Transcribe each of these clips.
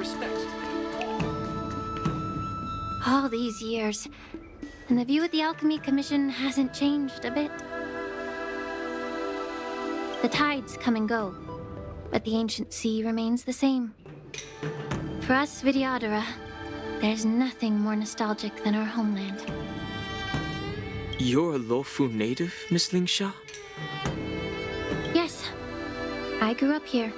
respects. All these years, and the view at the Alchemy Commission hasn't changed a bit. The tides come and go, but the ancient sea remains the same. For us Vidyadhara, there's nothing more nostalgic than our homeland. You're a Luofu native, Miss Lingsha? Yes, I grew up here,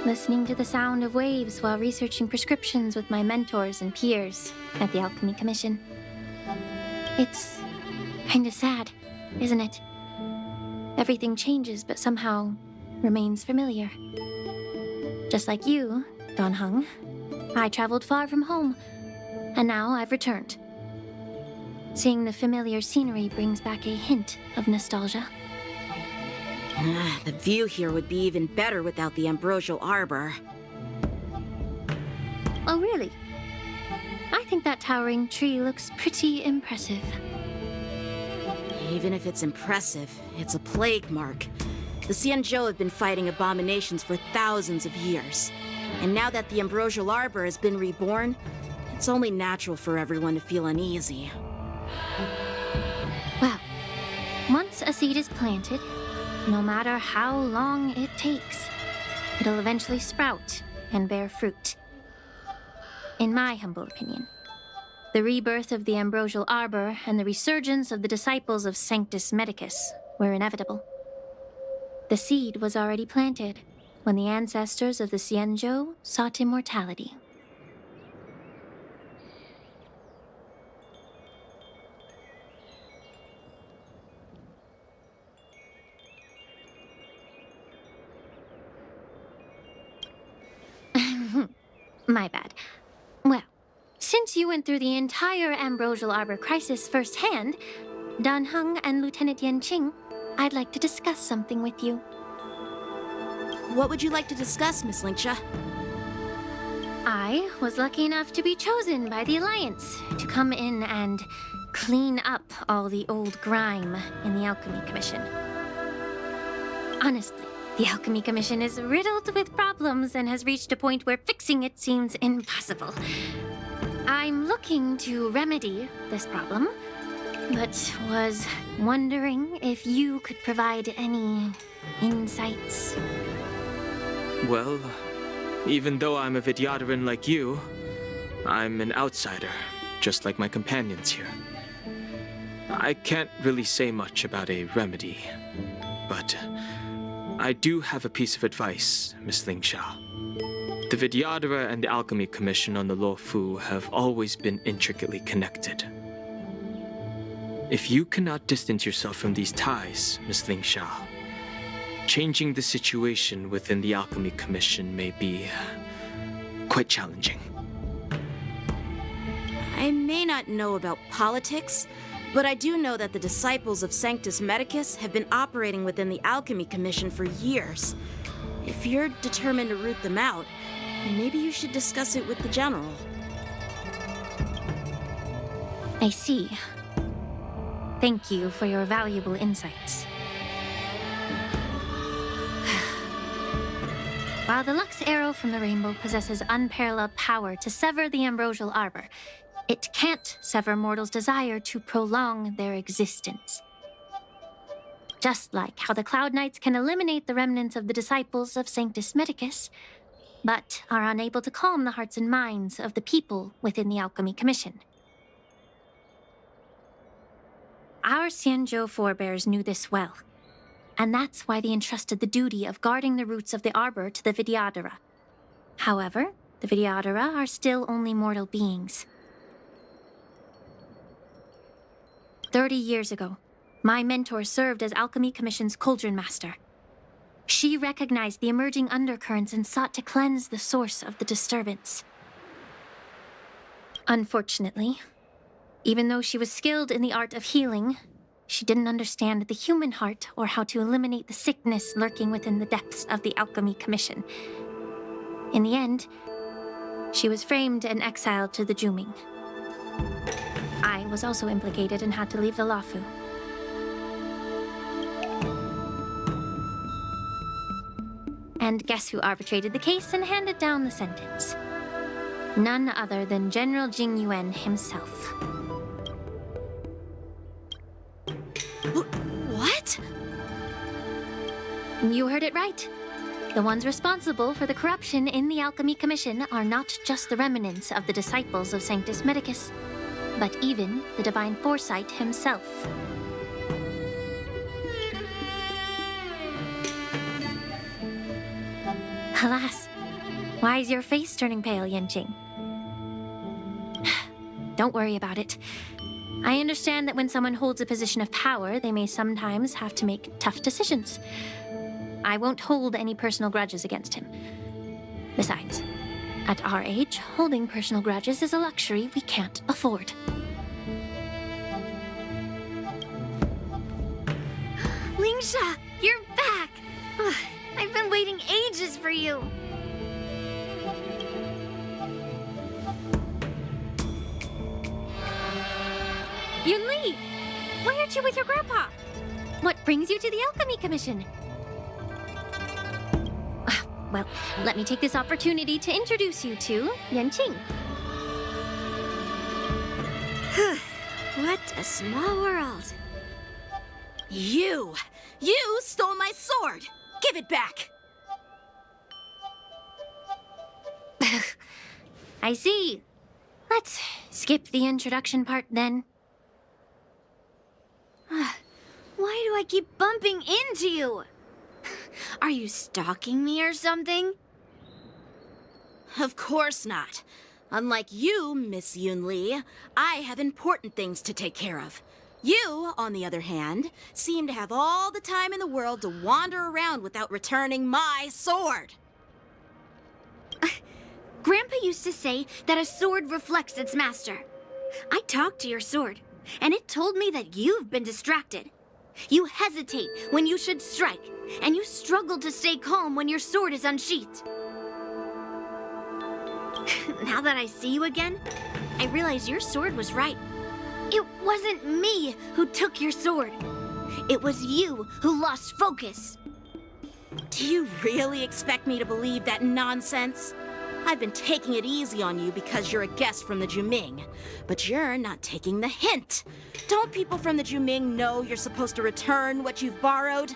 listening to the sound of waves while researching prescriptions with my mentors and peers at the Alchemy Commission. It's kinda sad, isn't it? Everything changes but somehow remains familiar. Just like you, Don Hung, I traveled far from home, and now I've returned. Seeing the familiar scenery brings back a hint of nostalgia. The view here would be even better without the ambrosial arbor. Oh, really? I think that towering tree looks pretty impressive. Even if it's impressive, it's a plague mark. The Xianzhou have been fighting abominations for thousands of years. And now that the ambrosial arbor has been reborn, it's only natural for everyone to feel uneasy. Well, once a seed is planted, no matter how long it takes, it'll eventually sprout and bear fruit. In my humble opinion, the rebirth of the ambrosial arbor and the resurgence of the disciples of Sanctus Medicus were inevitable. The seed was already planted when the ancestors of the Xianzhou sought immortality. My bad. Well, since you went through the entire ambrosial arbor crisis firsthand, Dan Heng and Lieutenant Yan Qing, I'd like to discuss something with you. What would you like to discuss, Miss Lingsha? I was lucky enough to be chosen by the Alliance to come in and clean up all the old grime in the Alchemy Commission. Honestly, the Alchemy Commission is riddled with problems and has reached a point where fixing it seems impossible. I'm looking to remedy this problem, but was wondering if you could provide any insights. Well, even though I'm a Vidyadharan like you, I'm an outsider, just like my companions here. I can't really say much about a remedy, but I do have a piece of advice, Miss Lingsha. The Vidyadhara and the Alchemy Commission on the Luofu have always been intricately connected. If you cannot distance yourself from these ties, Miss Lingsha, changing the situation within the Alchemy Commission may be quite challenging. I may not know about politics, but I do know that the disciples of Sanctus Medicus have been operating within the Alchemy Commission for years. If you're determined to root them out, maybe you should discuss it with the General. I see. Thank you for your valuable insights. While the Lux Arrow from the Rainbow possesses unparalleled power to sever the ambrosial arbor, it can't sever mortals' desire to prolong their existence. Just like how the Cloud Knights can eliminate the remnants of the disciples of Sanctus Medicus, but are unable to calm the hearts and minds of the people within the Alchemy Commission. Our Xianzhou forebears knew this well, and that's why they entrusted the duty of guarding the roots of the arbor to the Vidyadhara. However, the Vidyadhara are still only mortal beings. 30 years ago, my mentor served as Alchemy Commission's Cauldron Master. She recognized the emerging undercurrents and sought to cleanse the source of the disturbance. Unfortunately, even though she was skilled in the art of healing, she didn't understand the human heart or how to eliminate the sickness lurking within the depths of the Alchemy Commission. In the end, she was framed and exiled to the Juming. I was also implicated and had to leave the Luofu. And guess who arbitrated the case and handed down the sentence? None other than General Jing Yuan himself. What? You heard it right. The ones responsible for the corruption in the Alchemy Commission are not just the remnants of the disciples of Sanctus Medicus, but even the Divine Foresight himself. Alas, why is your face turning pale, Yanqing? Don't worry about it. I understand that when someone holds a position of power, they may sometimes have to make tough decisions. I won't hold any personal grudges against him. Besides, at our age, holding personal grudges is a luxury we can't afford. Lingsha, you're back! I've been waiting ages for you. Yunli! Why aren't you with your grandpa? What brings you to the Alchemy Commission? Well, let me take this opportunity to introduce you to Yanqing. What a small world. You stole my sword! Give it back! I see. Let's skip the introduction part then. Why do I keep bumping into you? Are you stalking me or something? Of course not. Unlike you, Miss Yunli, I have important things to take care of. You, on the other hand, seem to have all the time in the world to wander around without returning my sword. Grandpa used to say that a sword reflects its master. I talked to your sword, and it told me that you've been distracted. You hesitate when you should strike, and you struggle to stay calm when your sword is unsheathed. Now that I see you again, I realize your sword was right. It wasn't me who took your sword. It was you who lost focus. Do you really expect me to believe that nonsense? I've been taking it easy on you because you're a guest from the Juming, but you're not taking the hint. Don't people from the Juming know you're supposed to return what you've borrowed?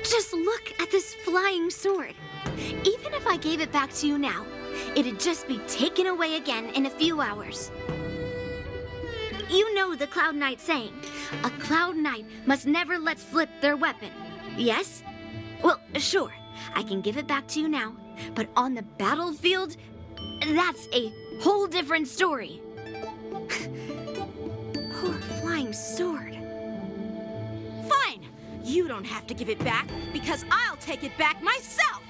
Just look at this flying sword. Even if I gave it back to you now, it'd just be taken away again in a few hours. You know the Cloud Knight saying, a Cloud Knight must never let slip their weapon. Yes? Well, sure, I can give it back to you now, but on the battlefield, that's a whole different story. Poor flying sword. Fine! You don't have to give it back, because I'll take it back myself!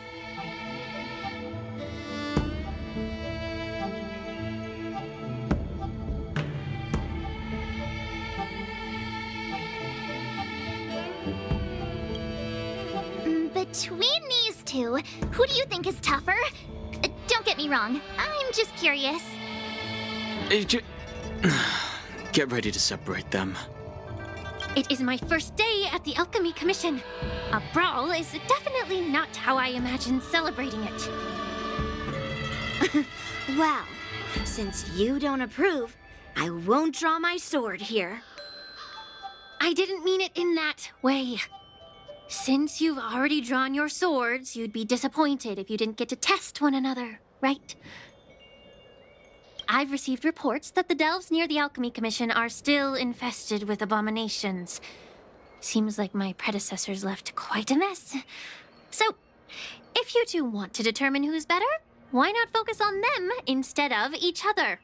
Between these two, who do you think is tougher? Don't get me wrong, I'm just curious. Get ready to separate them. It is my first day at the Alchemy Commission. A brawl is definitely not how I imagined celebrating it. Well, since you don't approve, I won't draw my sword here. I didn't mean it in that way. Since you've already drawn your swords, you'd be disappointed if you didn't get to test one another, right? I've received reports that the delves near the Alchemy Commission are still infested with abominations. Seems like my predecessors left quite a mess. So, if you two want to determine who's better, why not focus on them instead of each other?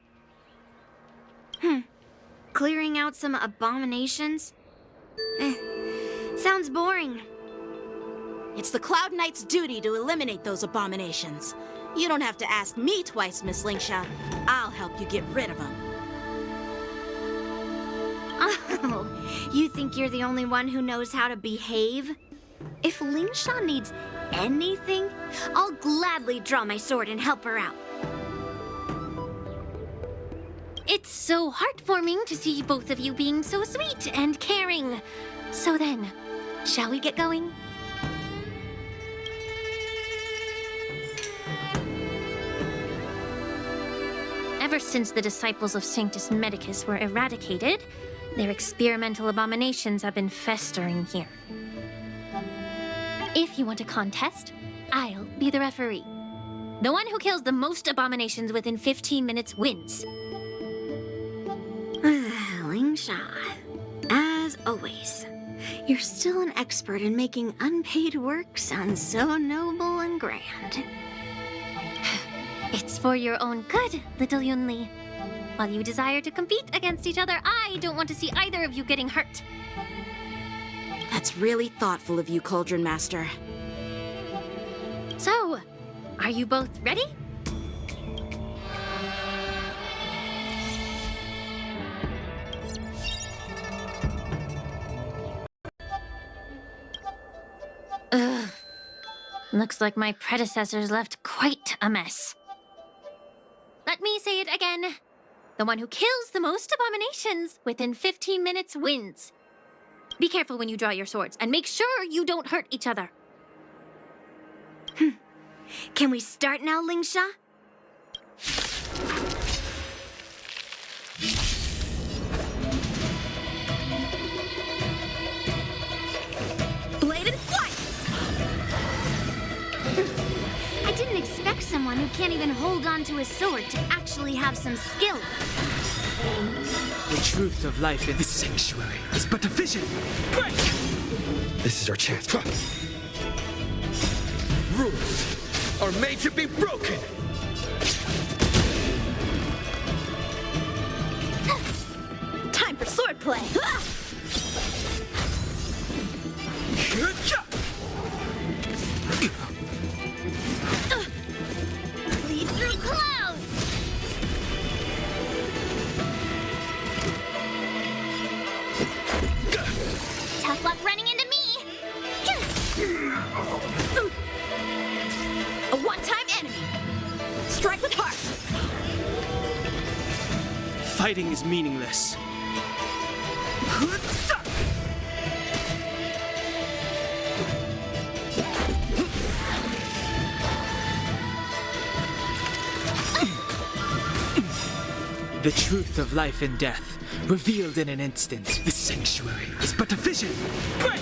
Clearing out some abominations? Sounds boring. It's the Cloud Knight's duty to eliminate those abominations. You don't have to ask me twice, Miss Lingsha. I'll help you get rid of them. Oh, you think you're the only one who knows how to behave? If Lingsha needs anything, I'll gladly draw my sword and help her out. It's so heartwarming to see both of you being so sweet and caring. So then, shall we get going? Ever since the disciples of Sanctus Medicus were eradicated, their experimental abominations have been festering here. If you want a contest, I'll be the referee. The one who kills the most abominations within 15 minutes wins. Lingsha, as always, you're still an expert in making unpaid work sound so noble and grand. It's for your own good, little Yunli. While you desire to compete against each other, I don't want to see either of you getting hurt. That's really thoughtful of you, Cauldron Master. So, are you both ready? Ugh. Looks like my predecessors left quite a mess. Let me say it again. The one who kills the most abominations within 15 minutes wins. Be careful when you draw your swords, and make sure you don't hurt each other. Can we start now, Lingsha? Blade and flight! I didn't expect someone who can't even hold on to his sword to actually have some skill. The truth of life in this sanctuary is but a vision. Break! This is our chance. Rules are made to be broken. Time for swordplay! Lead through clouds! Tough luck running into me! A one-time enemy! Strike with heart! Fighting is meaningless. The truth of life and death, revealed in an instant. This sanctuary is but a vision. Break!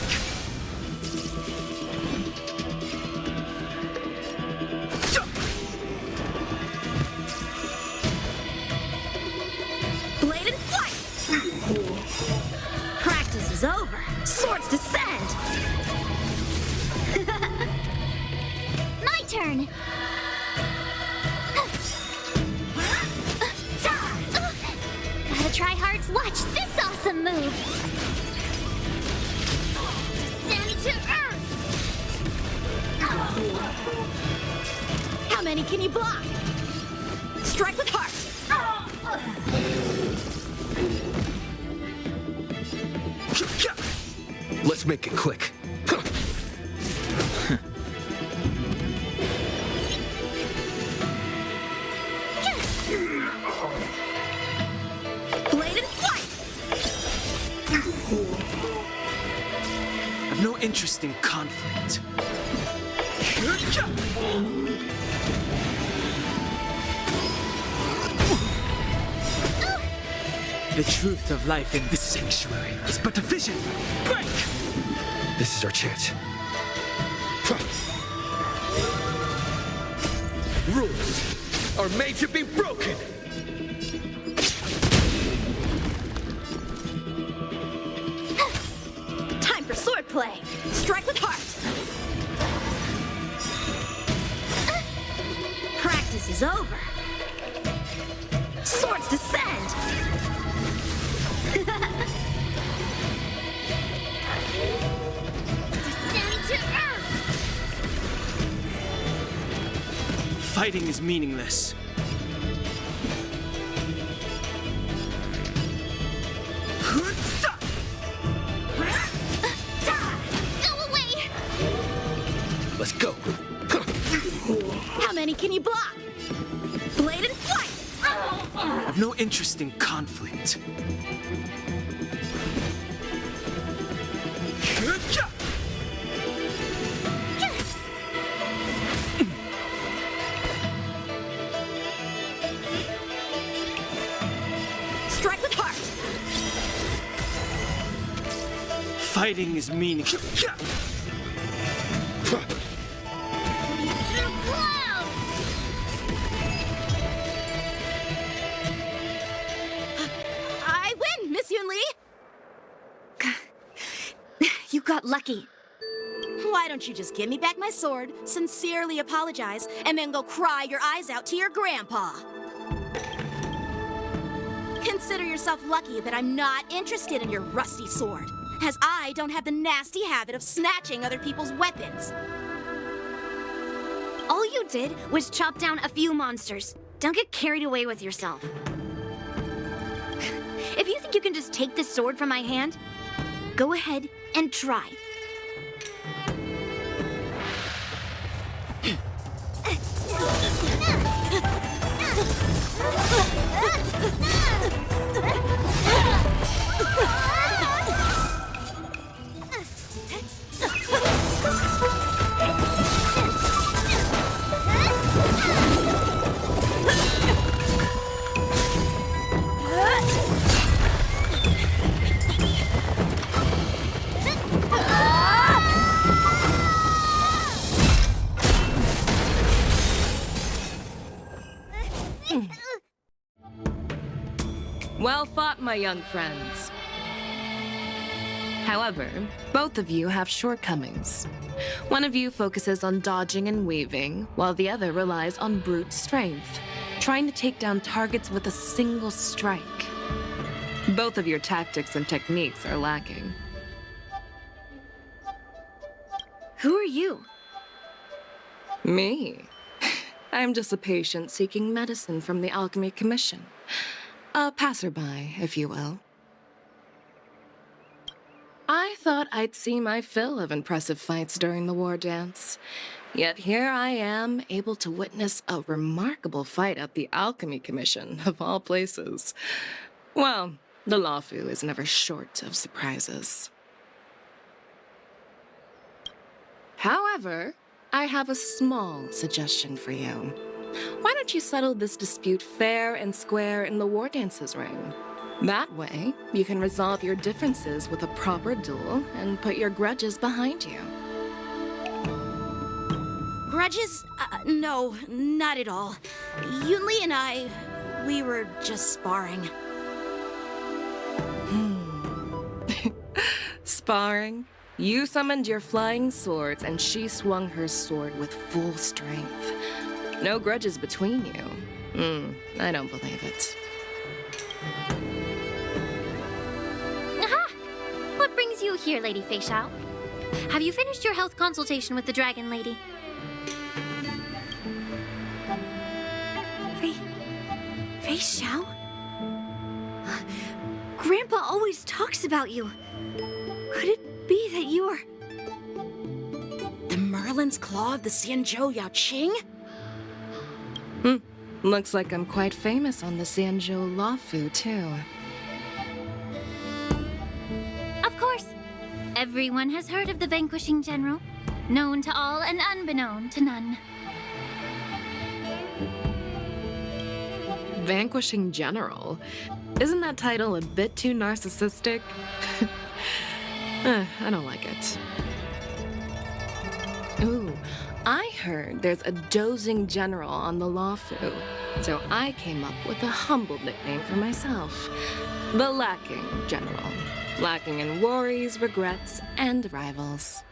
Blade and flight! Practice is over. Swords descend! My turn! Gotta try hard to watch this awesome move! Descend to earth! How many can you block? Strike with heart! Let's make it quick. Blade and flight! I've no interest in conflict. The truth of life in this sanctuary is but a vision. Break! This is our chance. Rules are made to be broken. Time for swordplay! Strike with heart! Practice is over. Swords descend! Descend to earth! Fighting is meaningless. Go away! Let's go. How many can you block? Blade and flight! I've no interest in conflict. Fighting is meaningless. I win, Miss Yunli! You got lucky. Why don't you just give me back my sword, sincerely apologize, and then go cry your eyes out to your grandpa? Consider yourself lucky that I'm not interested in your rusty sword, as I don't have the nasty habit of snatching other people's weapons. All you did was chop down a few monsters. Don't get carried away with yourself. If you think you can just take this sword from my hand, go ahead and try. Well fought, my young friends. However, both of you have shortcomings. One of you focuses on dodging and weaving, while the other relies on brute strength, trying to take down targets with a single strike. Both of your tactics and techniques are lacking. Who are you? Me? I'm just a patient seeking medicine from the Alchemy Commission. A passerby, if you will. I thought I'd see my fill of impressive fights during the war dance. Yet here I am, able to witness a remarkable fight at the Alchemy Commission, of all places. Well, the Lawfu is never short of surprises. However, I have a small suggestion for you. Why don't you settle this dispute fair and square in the war dances ring? That way, you can resolve your differences with a proper duel and put your grudges behind you. Grudges? No, not at all. Yunli and I, we were just sparring. Sparring? You summoned your flying swords and she swung her sword with full strength. No grudges between you. I don't believe it. Aha! What brings you here, Lady Fei Xiao? Have you finished your health consultation with the Dragon Lady? Fei Xiao? Grandpa always talks about you. Could it be that you're... The Merlin's Claw of the Xianzhou Yaoqing? Looks like I'm quite famous on the Xianzhou Lawfu, too. Of course. Everyone has heard of the Vanquishing General. Known to all and unbeknown to none. Vanquishing General? Isn't that title a bit too narcissistic? I don't like it. Ooh, I heard there's a dozing general on the Lawfu, so I came up with a humble nickname for myself. The Lacking General. Lacking in worries, regrets, and rivals.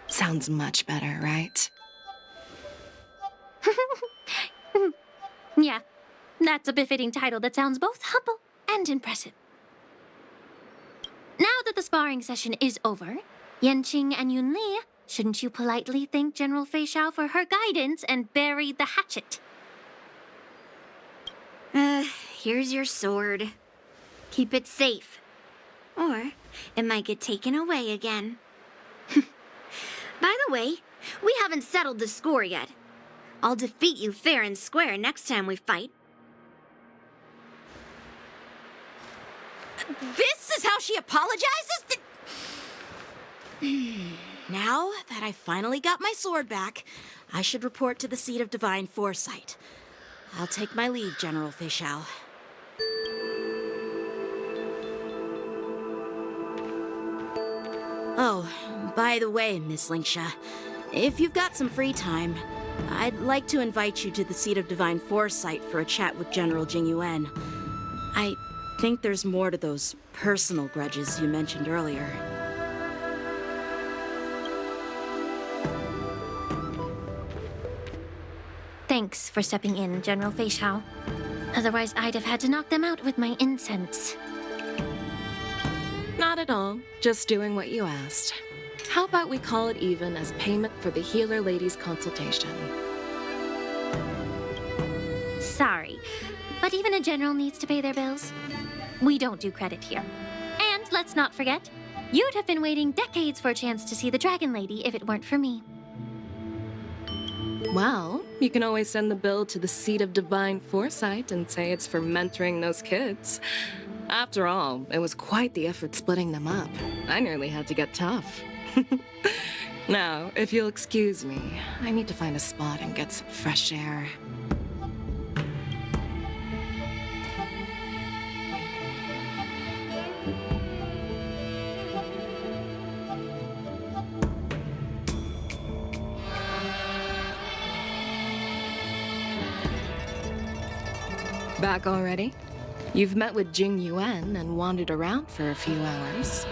Sounds much better, right? Yeah, that's a befitting title that sounds both humble and impressive. Now that the sparring session is over, Yanqing and Yunli, shouldn't you politely thank General Fei Xiao for her guidance and bury the hatchet? Here's your sword. Keep it safe. Or it might get taken away again. By the way, we haven't settled the score yet. I'll defeat you fair and square next time we fight. This is how she apologizes? Now that I finally got my sword back, I should report to the seat of divine foresight. I'll take my leave, General Fei Xiao. Oh, by the way, Miss Linksha, if you've got some free time, I'd like to invite you to the Seat of Divine Foresight for a chat with General Jing Yuan. I think there's more to those personal grudges you mentioned earlier. Thanks for stepping in, General Feixiao. Otherwise, I'd have had to knock them out with my incense. Not at all. Just doing what you asked. How about we call it even as payment for the healer lady's consultation? Sorry, but even a general needs to pay their bills. We don't do credit here. And let's not forget, you'd have been waiting decades for a chance to see the Dragon Lady if it weren't for me. Well, you can always send the bill to the Seat of Divine Foresight and say it's for mentoring those kids. After all, it was quite the effort splitting them up. I nearly had to get tough. Now, if you'll excuse me, I need to find a spot and get some fresh air. Back already? You've met with Jing Yuan and wandered around for a few hours.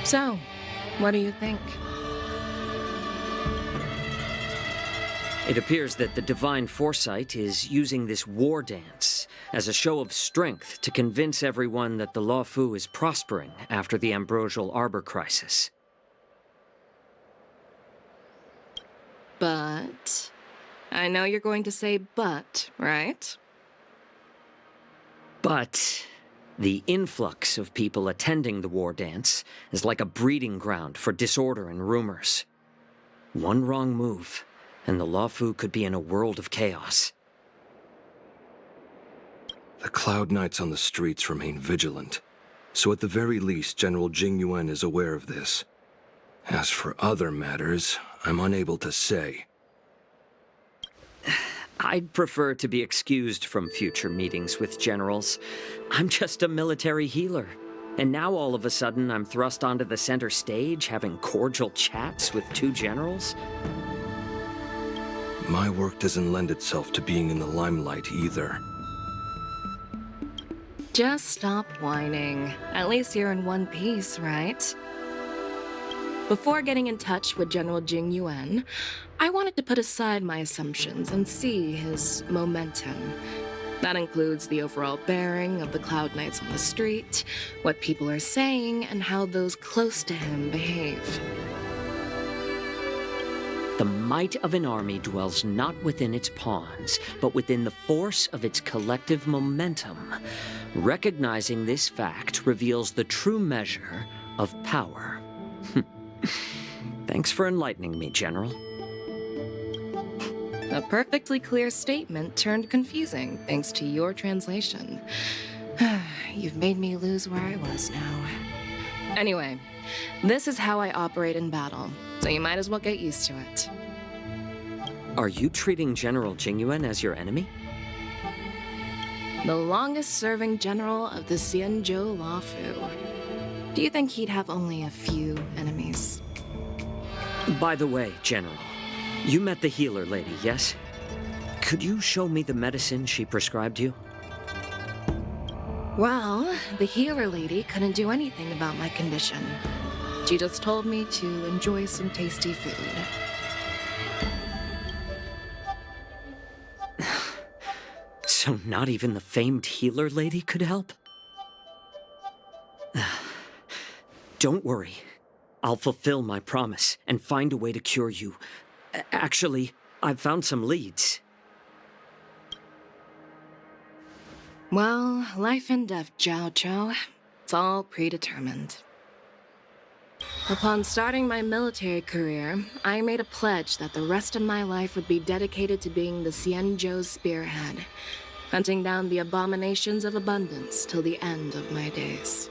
So, what do you think? It appears that the Divine Foresight is using this war dance as a show of strength to convince everyone that the Luofu is prospering after the Ambrosial Arbor crisis. But... I know you're going to say but, right? But the influx of people attending the war dance is like a breeding ground for disorder and rumors. One wrong move, and the Luofu could be in a world of chaos. The Cloud Knights on the streets remain vigilant, so at the very least, General Jing Yuan is aware of this. As for other matters, I'm unable to say. I'd prefer to be excused from future meetings with generals. I'm just a military healer. And now all of a sudden I'm thrust onto the center stage having cordial chats with two generals? My work doesn't lend itself to being in the limelight either. Just stop whining. At least you're in one piece, right? Before getting in touch with General Jing Yuan, I wanted to put aside my assumptions and see his momentum. That includes the overall bearing of the Cloud Knights on the street, what people are saying, and how those close to him behave. The might of an army dwells not within its pawns, but within the force of its collective momentum. Recognizing this fact reveals the true measure of power. Thanks for enlightening me, General. A perfectly clear statement turned confusing thanks to your translation. You've made me lose where I was now. Anyway, this is how I operate in battle, so you might as well get used to it. Are you treating General Jing Yuan as your enemy? The longest-serving general of the Xianzhou Luofu. Do you think he'd have only a few enemies? By the way, General, you met the healer lady, yes? Could you show me the medicine she prescribed you? Well, the healer lady couldn't do anything about my condition. She just told me to enjoy some tasty food. So not even the famed healer lady could help? Don't worry. I'll fulfill my promise and find a way to cure you. Actually, I've found some leads. Well, life and death, Zhao Zhou. It's all predetermined. Upon starting my military career, I made a pledge that the rest of my life would be dedicated to being the Xianzhou spearhead, hunting down the abominations of abundance till the end of my days.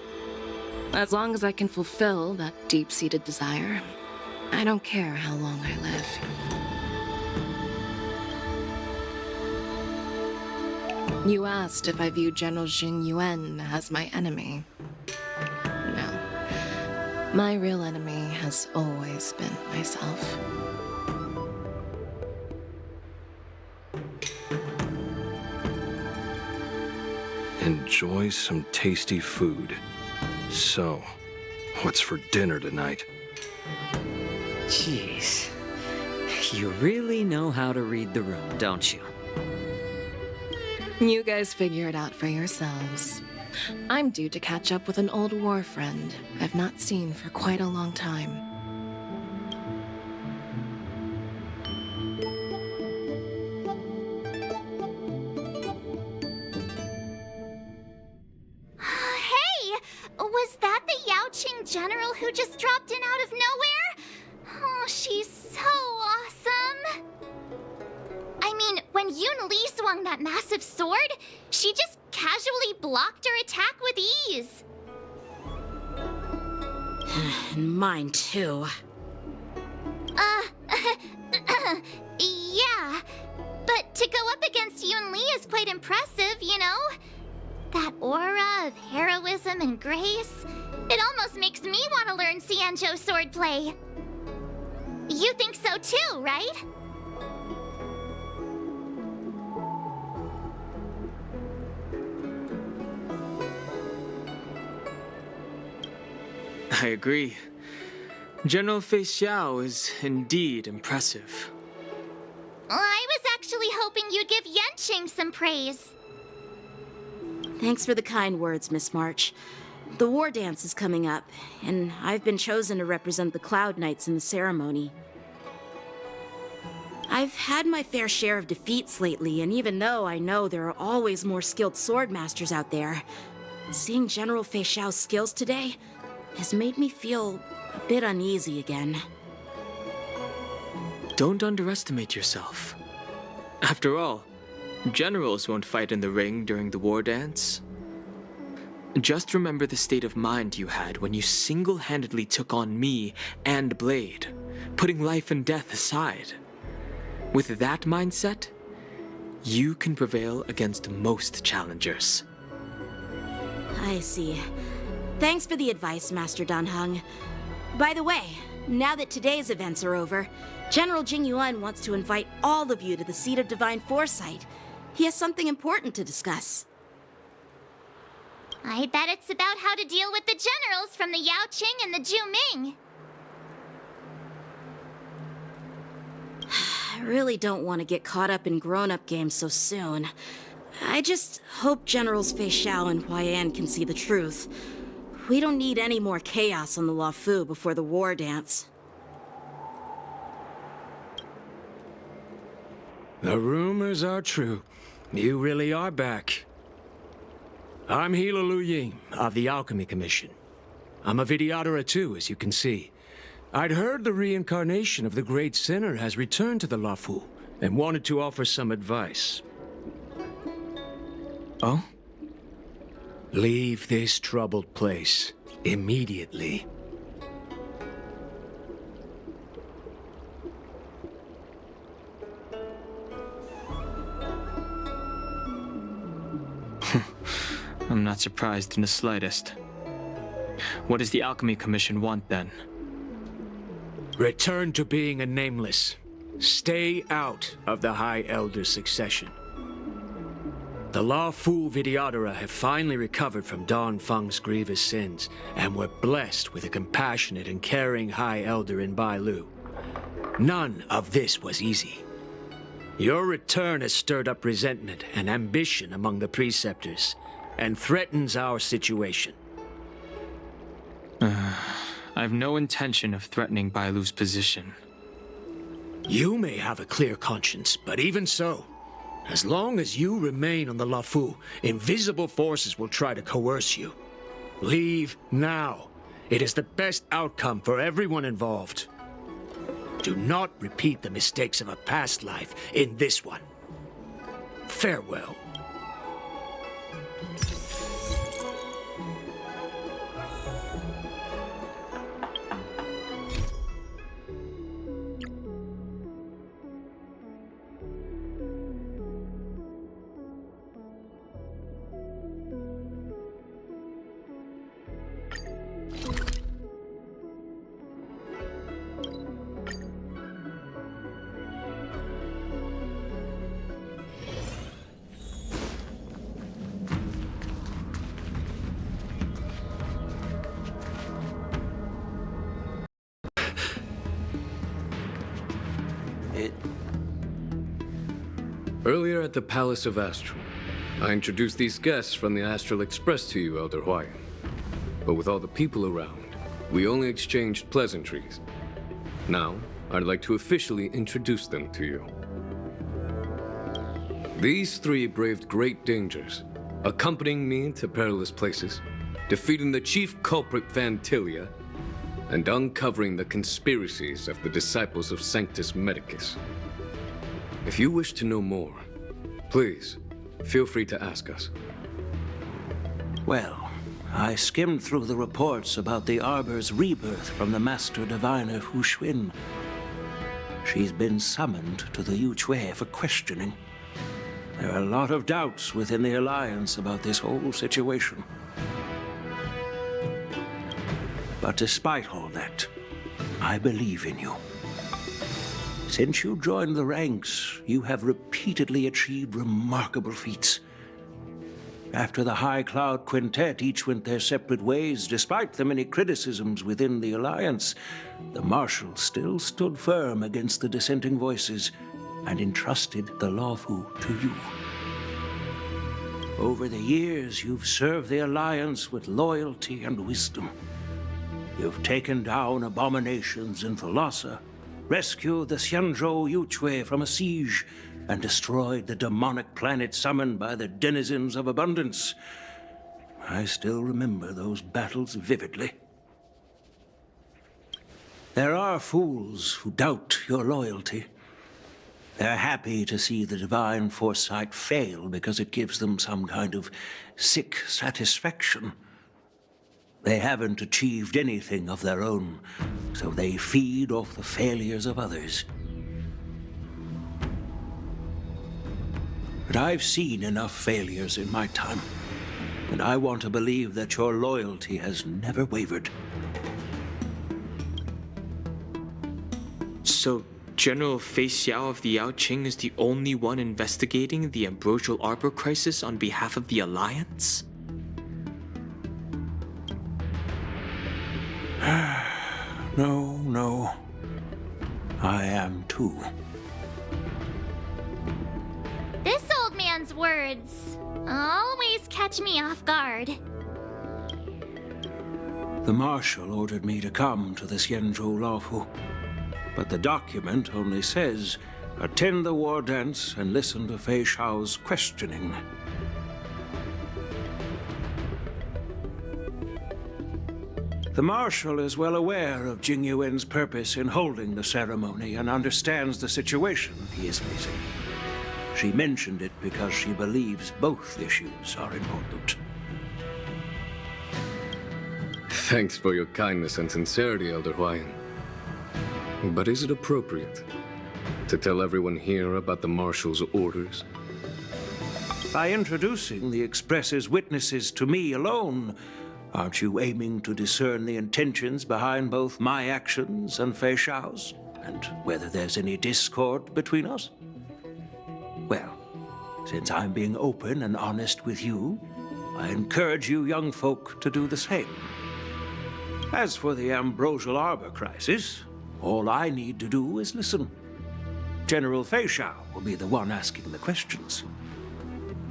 As long as I can fulfill that deep-seated desire, I don't care how long I live. You asked if I view General Jing Yuan as my enemy. No. My real enemy has always been myself. Enjoy some tasty food. So, what's for dinner tonight? Jeez. You really know how to read the room, don't you? You guys figure it out for yourselves. I'm due to catch up with an old war friend I've not seen for quite a long time. Hey! Was that the Yaoqing general who just dropped in out of nowhere? Oh, she's so awesome! I mean, when Yun Li swung that massive sword, she just casually blocked her attack with ease. And mine too. Yeah. But to go up against Yun Li is quite impressive, you know? That aura of heroism and grace, it almost makes me want to learn Xianzhou swordplay. You think so too, right? I agree. General Fei Xiao is indeed impressive. I was actually hoping you'd give Yanqing some praise. Thanks for the kind words, Miss March. The war dance is coming up, and I've been chosen to represent the Cloud Knights in the ceremony. I've had my fair share of defeats lately, and even though I know there are always more skilled sword masters out there, seeing General Fei Xiao's skills today has made me feel a bit uneasy again. Don't underestimate yourself. After all, generals won't fight in the ring during the war dance. Just remember the state of mind you had when you single-handedly took on me and Blade, putting life and death aside. With that mindset, you can prevail against most challengers. I see. Thanks for the advice, Master Danheng. By the way, now that today's events are over, General Jing Yuan wants to invite all of you to the Seat of Divine Foresight. He has something important to discuss. I bet it's about how to deal with the generals from the Yaoqing and the Zhu. I really don't want to get caught up in grown-up games so soon. I just hope Generals Fei Xiao and Huaiyan can see the truth. We don't need any more chaos on the Luofu before the war dance. The rumors are true. You really are back. I'm Hila Lu Ying of the Alchemy Commission. I'm a Vidyadhara too, as you can see. I'd heard the reincarnation of the great sinner has returned to the Luofu and wanted to offer some advice. Oh? Leave this troubled place immediately. I'm not surprised in the slightest. What does the Alchemy Commission want then? Return to being a nameless. Stay out of the High Elder succession. The Luofu Vidyadhara have finally recovered from Don Feng's grievous sins, and were blessed with a compassionate and caring High Elder in Bailu. None of this was easy. Your return has stirred up resentment and ambition among the preceptors, and threatens our situation. I've no intention of threatening Bailu's position. You may have a clear conscience, but even so, as long as you remain on the Luofu, invisible forces will try to coerce you. Leave now. It is the best outcome for everyone involved. Do not repeat the mistakes of a past life in this one. Farewell. Earlier at the Palace of Astral, I introduced these guests from the Astral Express to you, Elder Hwaiyan. But with all the people around, we only exchanged pleasantries. Now, I'd like to officially introduce them to you. These three braved great dangers, accompanying me to perilous places, defeating the chief culprit Vantilia, and uncovering the conspiracies of the disciples of Sanctus Medicus. If you wish to know more, please, feel free to ask us. Well, I skimmed through the reports about the Arbor's rebirth from the Master Diviner Hu Xuan. She's been summoned to the Yu Chui for questioning. There are a lot of doubts within the Alliance about this whole situation. But despite all that, I believe in you. Since you joined the ranks, you have repeatedly achieved remarkable feats. After the High Cloud Quintet each went their separate ways, despite the many criticisms within the Alliance, the Marshal still stood firm against the dissenting voices and entrusted the Lawfu to you. Over the years, you've served the Alliance with loyalty and wisdom. You've taken down abominations in Thalassa, rescued the Xianzhou Yu Chui from a siege, and destroyed the demonic planet summoned by the denizens of abundance. I still remember those battles vividly. There are fools who doubt your loyalty. They're happy to see the divine foresight fail because it gives them some kind of sick satisfaction. They haven't achieved anything of their own, so they feed off the failures of others. But I've seen enough failures in my time, and I want to believe that your loyalty has never wavered. So, General Fei Xiao of the Yaoqing is the only one investigating the Ambrosial Arbor crisis on behalf of the Alliance? No. I am too. This old man's words always catch me off guard. The Marshal ordered me to come to the Xianzhou Lawfu, but the document only says, attend the war dance and listen to Fei Xiao's questioning. The Marshal is well aware of Jing Yuan's purpose in holding the ceremony and understands the situation he is facing. She mentioned it because she believes both issues are important. Thanks for your kindness and sincerity, Elder Hwaiyan. But is it appropriate to tell everyone here about the Marshal's orders? By introducing the Express's witnesses to me alone, aren't you aiming to discern the intentions behind both my actions and Fei Xiao's, and whether there's any discord between us? Well, since I'm being open and honest with you, I encourage you young folk to do the same. As for the Ambrosial Arbor crisis, all I need to do is listen. General Fei Xiao will be the one asking the questions.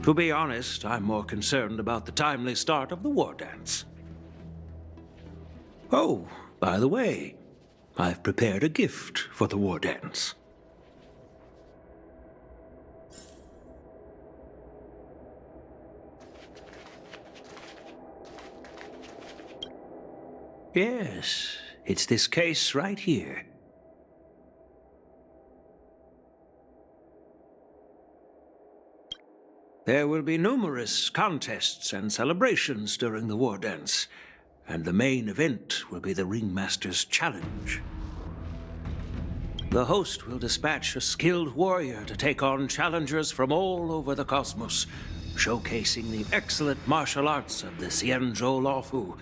To be honest, I'm more concerned about the timely start of the war dance. Oh, by the way, I've prepared a gift for the war dance. Yes, it's this case right here. There will be numerous contests and celebrations during the war dance, and the main event will be the Ringmaster's Challenge. The host will dispatch a skilled warrior to take on challengers from all over the cosmos, showcasing the excellent martial arts of the Xianzhou Lawfu.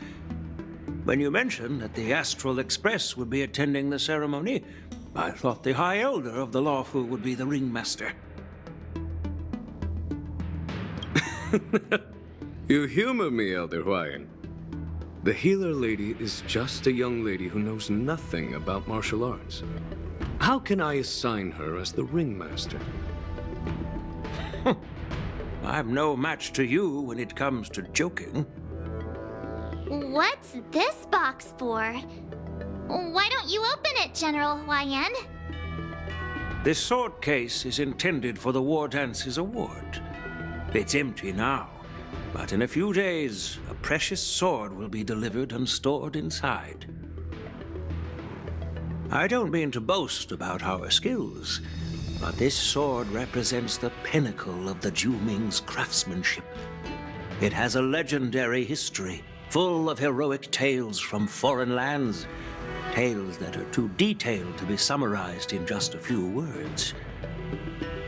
When you mentioned that the Astral Express would be attending the ceremony, I thought the High Elder of the Lawfu would be the Ringmaster. You humor me, Elder Hwaiyan. The healer lady is just a young lady who knows nothing about martial arts. How can I assign her as the ringmaster? I'm no match to you when it comes to joking. What's this box for? Why don't you open it, General Huayan? This sword case is intended for the War Dance's award. It's empty now, but in a few days, a precious sword will be delivered and stored inside. I don't mean to boast about our skills, but this sword represents the pinnacle of the Zhuming's craftsmanship. It has a legendary history, full of heroic tales from foreign lands, tales that are too detailed to be summarized in just a few words.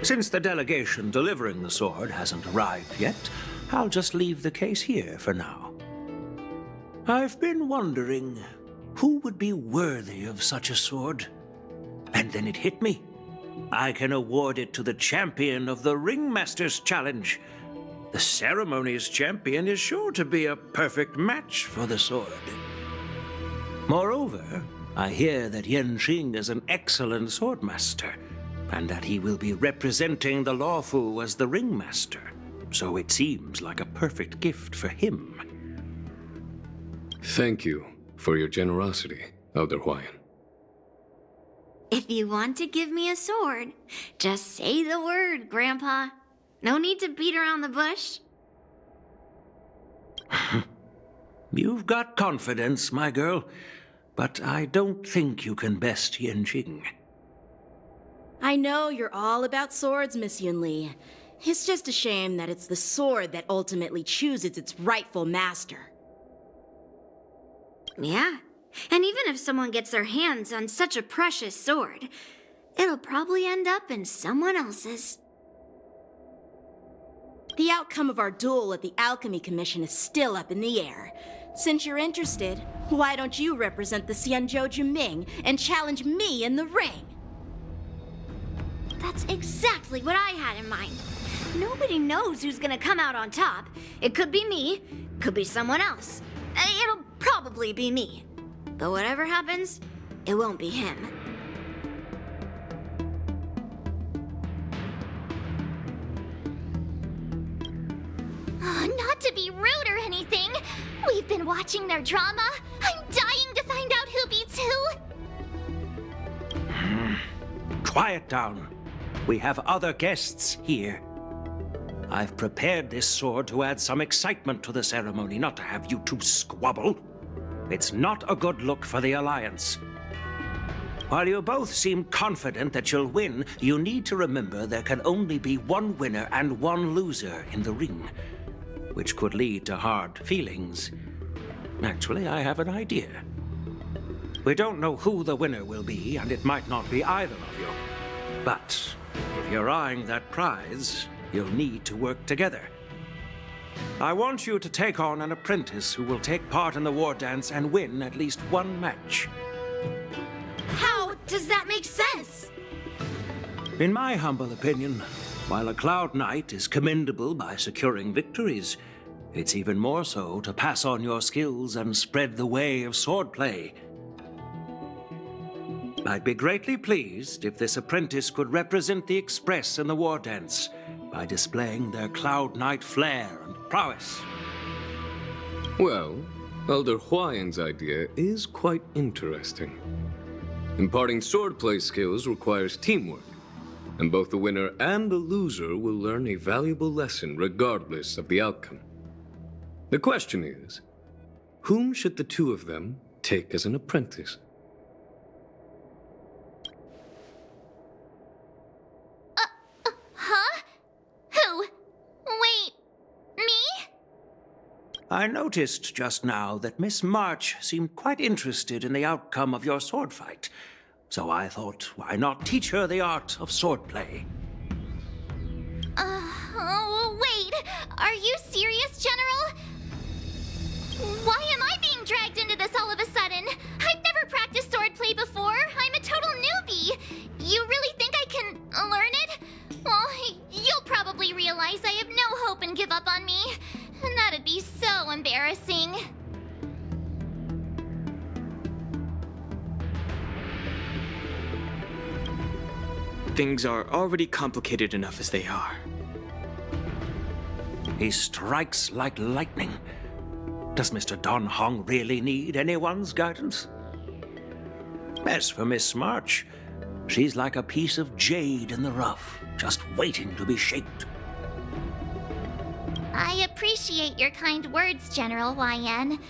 Since the delegation delivering the sword hasn't arrived yet, I'll just leave the case here for now. I've been wondering who would be worthy of such a sword. And then it hit me. I can award it to the champion of the Ringmaster's Challenge. The ceremony's champion is sure to be a perfect match for the sword. Moreover, I hear that Yanqing is an excellent swordmaster, and that he will be representing the Luofu as the Ringmaster, so it seems like a perfect gift for him. Thank you for your generosity, Elder Huayan. If you want to give me a sword, just say the word, Grandpa. No need to beat around the bush. You've got confidence, my girl, but I don't think you can best Yanqing. I know you're all about swords, Miss Yunli. It's just a shame that it's the sword that ultimately chooses its rightful master. Yeah, and even if someone gets their hands on such a precious sword, it'll probably end up in someone else's. The outcome of our duel at the Alchemy Commission is still up in the air. Since you're interested, why don't you represent the Xianzhou Juming and challenge me in the ring? That's exactly what I had in mind. Nobody knows who's gonna come out on top. It could be me, could be someone else. It'll probably be me. But whatever happens, it won't be him. Not to be rude or anything, we've been watching their drama. I'm dying to find out who beats who. Quiet down. We have other guests here. I've prepared this sword to add some excitement to the ceremony, not to have you two squabble. It's not a good look for the Alliance. While you both seem confident that you'll win, you need to remember there can only be one winner and one loser in the ring, which could lead to hard feelings. Actually, I have an idea. We don't know who the winner will be, and it might not be either of you. But if you're eyeing that prize, you'll need to work together. I want you to take on an apprentice who will take part in the war dance and win at least one match. How does that make sense? In my humble opinion, while a Cloud Knight is commendable by securing victories, it's even more so to pass on your skills and spread the way of swordplay. I'd be greatly pleased if this apprentice could represent the Express in the war dance by displaying their Cloud Knight flair and prowess. Well, Elder Huayan's idea is quite interesting. Imparting swordplay skills requires teamwork, and both the winner and the loser will learn a valuable lesson regardless of the outcome. The question is, whom should the two of them take as an apprentice? Huh? Who? Wait, me? I noticed just now that Miss March seemed quite interested in the outcome of your sword fight, so I thought, why not teach her the art of swordplay? Wait, are you serious, General? Why am I being dragged into this all of a sudden? I've never practiced swordplay before. I'm a total newbie. You really think I can learn it? Well, you'll probably realize I have no hope and give up on me. And that'd be so embarrassing. Things are already complicated enough as they are. He strikes like lightning. Does Mr. Don Hong really need anyone's guidance? As for Miss March, she's like a piece of jade in the rough, just waiting to be shaped. I appreciate your kind words, General YN.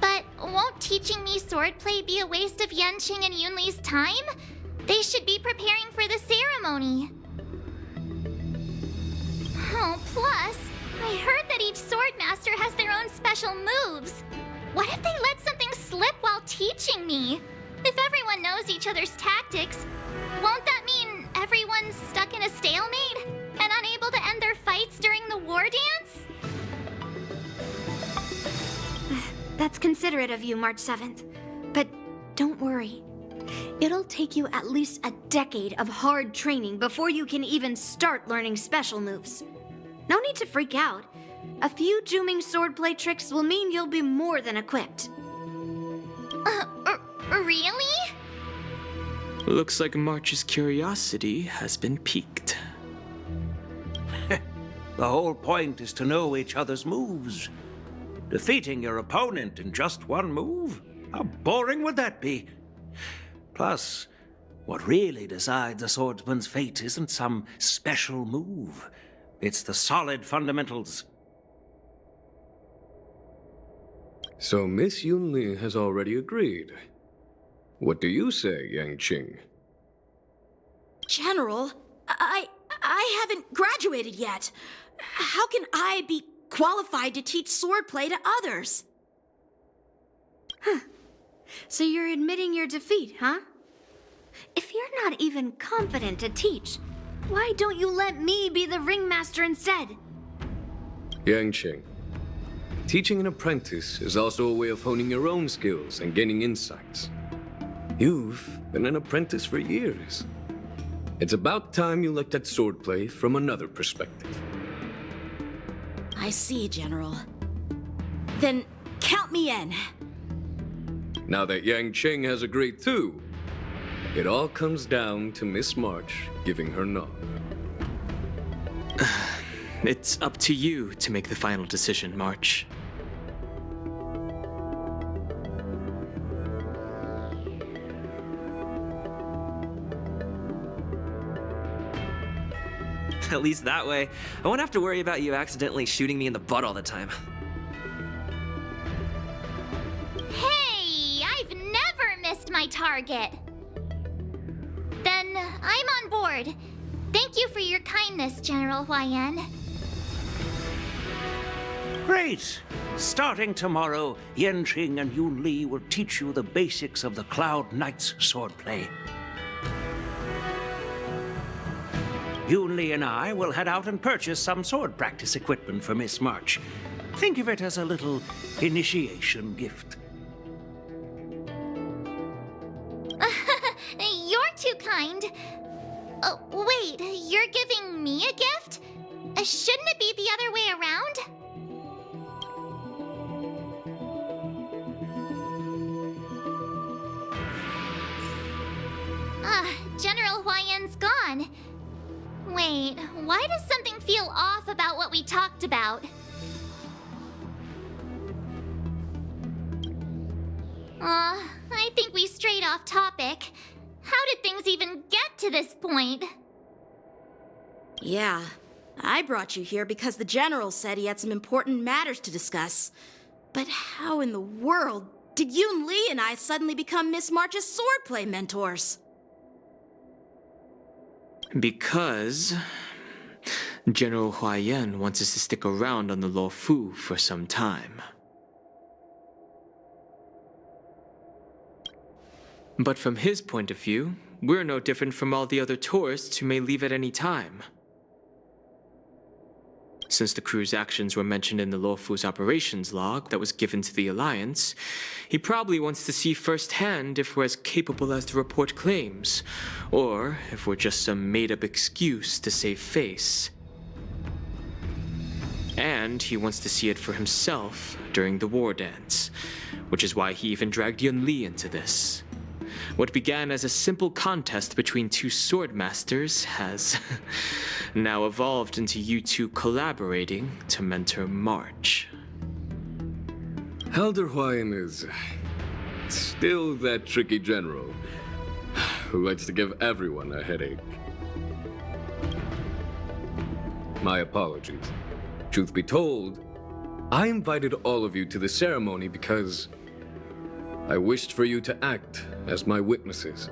But won't teaching me swordplay be a waste of Yanqing and Yunli's time? They should be preparing for the ceremony. Oh, plus, I heard that each swordmaster has their own special moves. What if they let something slip while teaching me? If everyone knows each other's tactics, won't that mean everyone's stuck in a stalemate and unable to end their fights during the war dance? That's considerate of you, March 7th. But don't worry. It'll take you at least a decade of hard training before you can even start learning special moves. No need to freak out. A few Juming swordplay tricks will mean you'll be more than equipped. Really? Looks like March's curiosity has been piqued. The whole point is to know each other's moves. Defeating your opponent in just one move? How boring would that be? Plus, what really decides a swordsman's fate isn't some special move. It's the solid fundamentals. So Miss Yunli has already agreed. What do you say, Yanqing? General, I haven't graduated yet. How can I be qualified to teach swordplay to others? So you're admitting your defeat, huh? If you're not even confident to teach, why don't you let me be the ringmaster instead? Yanqing, teaching an apprentice is also a way of honing your own skills and gaining insights. You've been an apprentice for years. It's about time you looked at swordplay from another perspective. I see, General. Then count me in. Now that Yanqing has agreed too, it all comes down to Miss March giving her nod. It's up to you to make the final decision, March. At least that way, I won't have to worry about you accidentally shooting me in the butt all the time. Hey, I've never missed my target. Then I'm on board. Thank you for your kindness, General YN. Great! Starting tomorrow, Yanqing and Yunli will teach you the basics of the Cloud Knight's swordplay. Yunli and I will head out and purchase some sword practice equipment for Miss March. Think of it as a little initiation gift. You're too kind. Oh, wait, you're giving me a gift? Shouldn't it be the other way around? General Huayan's gone. Wait, why does something feel off about what we talked about? I think we strayed off topic. How did things even get to this point? Yeah, I brought you here because the General said he had some important matters to discuss. But how in the world did Yun Li and I suddenly become Miss March's swordplay mentors? Because General Huayan wants us to stick around on the Law Fu for some time. But from his point of view, we're no different from all the other tourists who may leave at any time. Since the crew's actions were mentioned in the Law Fu's operations log that was given to the Alliance, he probably wants to see firsthand if we're as capable as to report claims, or if we're just some made-up excuse to save face. And he wants to see it for himself during the war dance, which is why he even dragged Yun Li into this. What began as a simple contest between two sword masters has now evolved into you two collaborating to mentor March. Elder Hawaiian is still that tricky general who likes to give everyone a headache. My apologies. Truth be told, I invited all of you to the ceremony because I wished for you to act as my witnesses.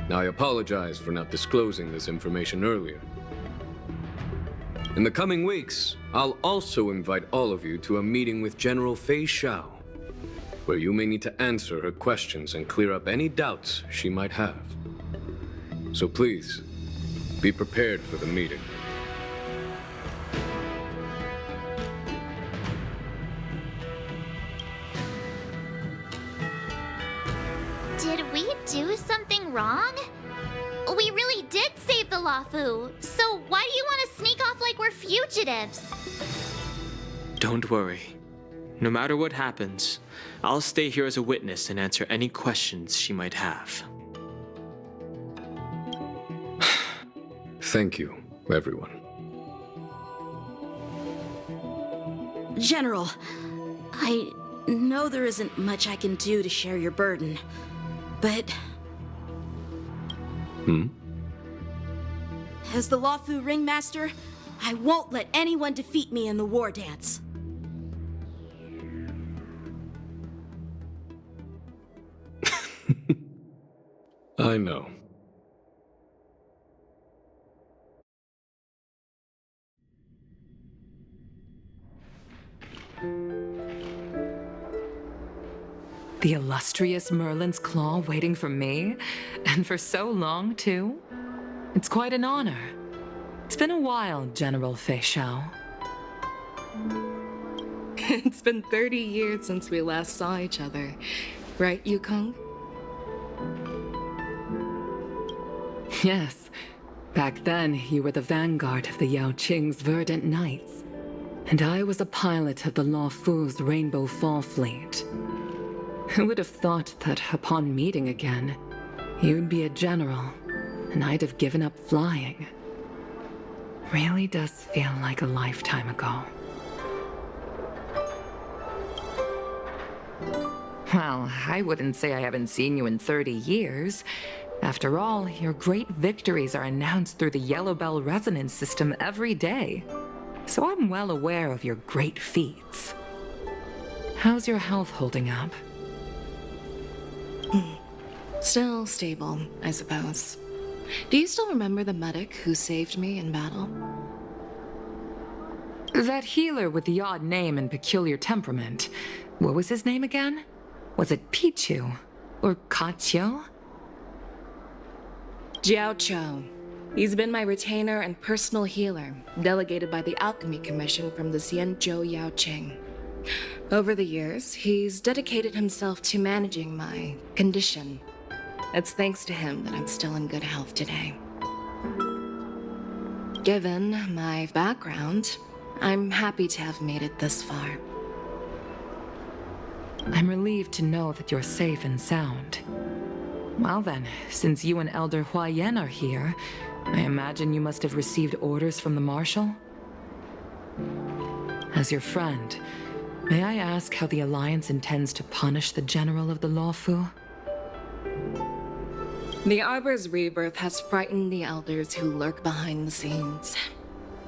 Now, I apologize for not disclosing this information earlier. In the coming weeks, I'll also invite all of you to a meeting with General Fei Xiao, where you may need to answer her questions and clear up any doubts she might have. So please, be prepared for the meeting. Did we do something wrong? We really did save the Lawfu, so why do you want to sneak off like we're fugitives? Don't worry. No matter what happens, I'll stay here as a witness and answer any questions she might have. Thank you, everyone. General, I know there isn't much I can do to share your burden, but... As the Lawfu Ringmaster, I won't let anyone defeat me in the war dance. I know. The illustrious Merlin's Claw waiting for me? And for so long, too? It's quite an honor. It's been a while, General Fei Xiao. It's been 30 years since we last saw each other. Right, Yukong? Yes. Back then, you were the vanguard of the Yao Qing's Verdant Knights. And I was a pilot of the Lawfu's Rainbow Fall Fleet. Who would have thought that upon meeting again, you'd be a general, and I'd have given up flying? Really does feel like a lifetime ago. Well, I wouldn't say I haven't seen you in 30 years. After all, your great victories are announced through the Yellow Bell resonance system every day. So I'm well aware of your great feats. How's your health holding up? Still stable, I suppose. Do you still remember the medic who saved me in battle? That healer with the odd name and peculiar temperament. What was his name again? Was it Pichu? Or Kachio? Jiao Cho. He's been my retainer and personal healer, delegated by the Alchemy Commission from the Xianzhou Yao Qing. Over the years, he's dedicated himself to managing my condition. It's thanks to him that I'm still in good health today. Given my background, I'm happy to have made it this far. I'm relieved to know that you're safe and sound. Well then, since you and Elder Huayan are here, I imagine you must have received orders from the Marshal? As your friend, may I ask how the Alliance intends to punish the General of the Lawfu? The Arbor's rebirth has frightened the elders who lurk behind the scenes.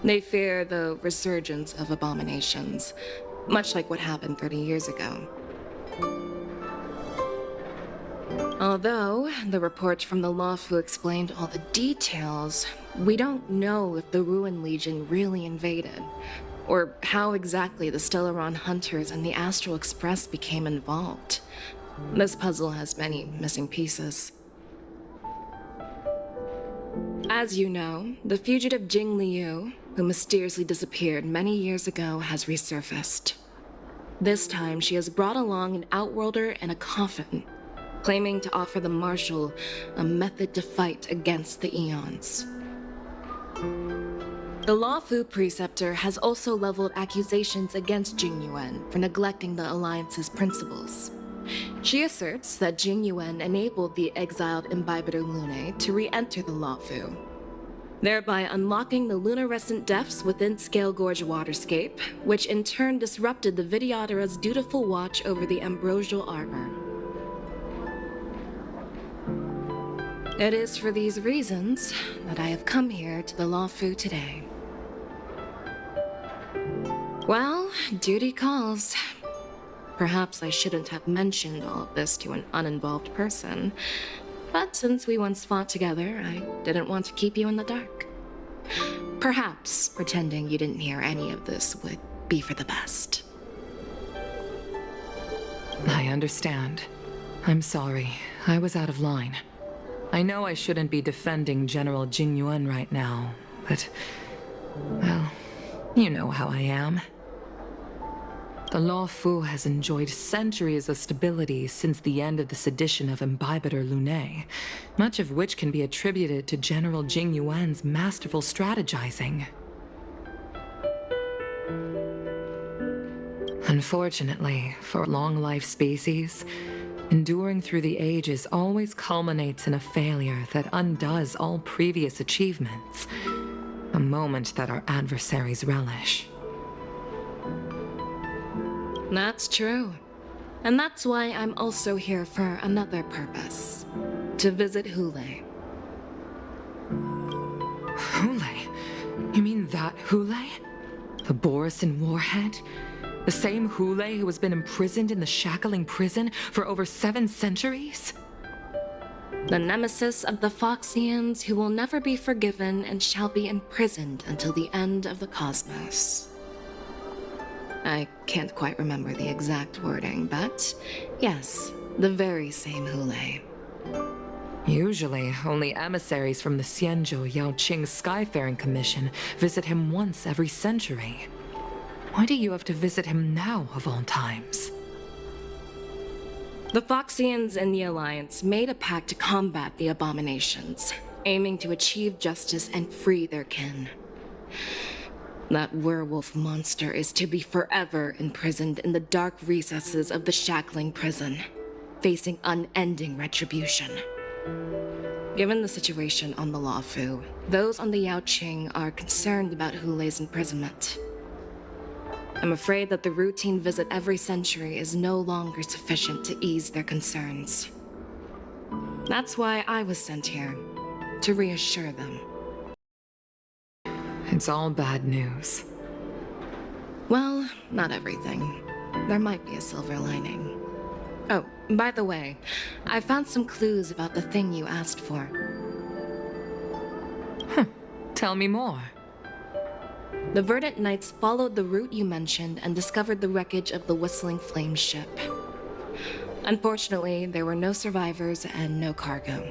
They fear the resurgence of abominations, much like what happened 30 years ago. Although the report from the Lawfu explained all the details, we don't know if the Ruin Legion really invaded, or how exactly the Stellaron Hunters and the Astral Express became involved. This puzzle has many missing pieces. As you know, the fugitive Jing Liu, who mysteriously disappeared many years ago, has resurfaced. This time, she has brought along an Outworlder and a coffin, claiming to offer the Marshal a method to fight against the Eons. The Lawfu Preceptor has also leveled accusations against Jing Yuan for neglecting the Alliance's principles. She asserts that Jing Yuan enabled the exiled Imbibitor Lune to re-enter the Lawfu. thereby unlocking the luminescent depths within Scale Gorge waterscape, which in turn disrupted the Videodara's dutiful watch over the ambrosial arbor. It is for these reasons that I have come here to the Lawfu today. Well, duty calls. Perhaps I shouldn't have mentioned all of this to an uninvolved person, but since we once fought together, I didn't want to keep you in the dark. Perhaps pretending you didn't hear any of this would be for the best. I understand. I'm sorry. I was out of line. I know I shouldn't be defending General Jing Yuan right now, but... well, you know how I am. The Lawfu has enjoyed centuries of stability since the end of the sedition of Imbibitor Lunae, much of which can be attributed to General Jing Yuan's masterful strategizing. Unfortunately, for long-life species, enduring through the ages always culminates in a failure that undoes all previous achievements, a moment that our adversaries relish. That's true. And that's why I'm also here for another purpose. To visit Hule. Hule? You mean that Hule? The Borisin warhead? The same Hule who has been imprisoned in the shackling prison for over 7 centuries? The nemesis of the Foxians who will never be forgiven and shall be imprisoned until the end of the cosmos. I can't quite remember the exact wording, but yes, the very same Hule. Usually, only emissaries from the Xianzhou Yaoqing Skyfaring Commission visit him once every century. Why do you have to visit him now, of all times? The Foxians and the Alliance made a pact to combat the abominations, aiming to achieve justice and free their kin. That werewolf monster is to be forever imprisoned in the dark recesses of the shackling prison, facing unending retribution. Given the situation on the Lawfu, those on the Yaoqing are concerned about Hule's imprisonment. I'm afraid that the routine visit every century is no longer sufficient to ease their concerns. That's why I was sent here, to reassure them. It's all bad news. Well, not everything. There might be a silver lining. Oh, by the way, I found some clues about the thing you asked for. Tell me more. The Verdant Knights followed the route you mentioned and discovered the wreckage of the Whistling Flame ship. Unfortunately, there were no survivors and no cargo.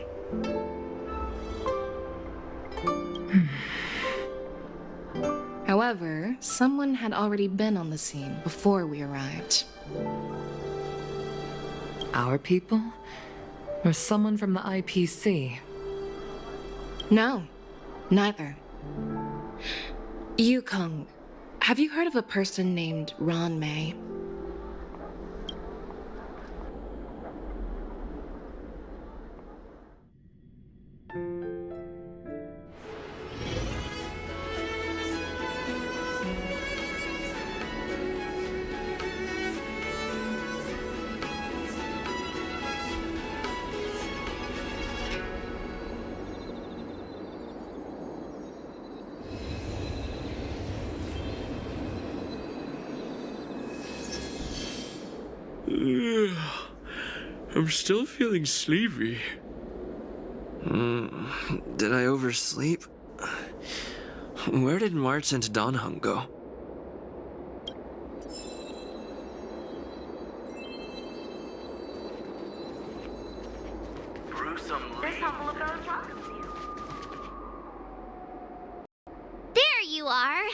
However, someone had already been on the scene before we arrived. Our people? Or someone from the IPC? No, neither. Yukong, have you heard of a person named Ron May? I'm still feeling sleepy. Did I oversleep? Where did March and Donhung go? There you are!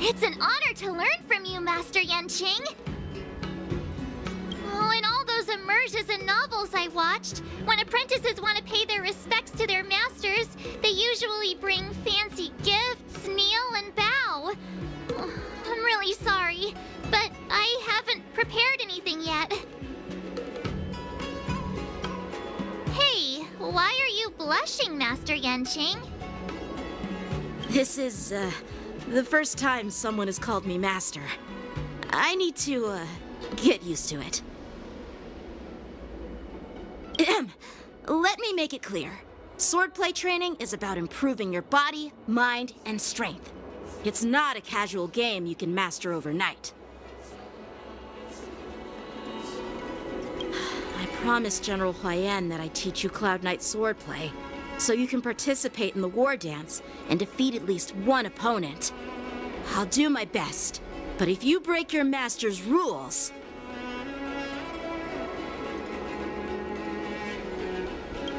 It's an honor to learn from you, Master Yanqing! Oh, in all those immersions and novels I watched, when apprentices want to pay their respects to their masters, they usually bring fancy gifts, kneel, and bow. Oh, I'm really really sorry, but I haven't prepared anything yet. Hey, why are you blushing, Master Yanqing? This is, the first time someone has called me Master. I need to, get used to it. Let me make it clear. Swordplay training is about improving your body, mind, and strength. It's not a casual game you can master overnight. I promised General Huayan that I'd teach you Cloud Knight swordplay, so you can participate in the war dance and defeat at least one opponent. I'll do my best, but if you break your master's rules...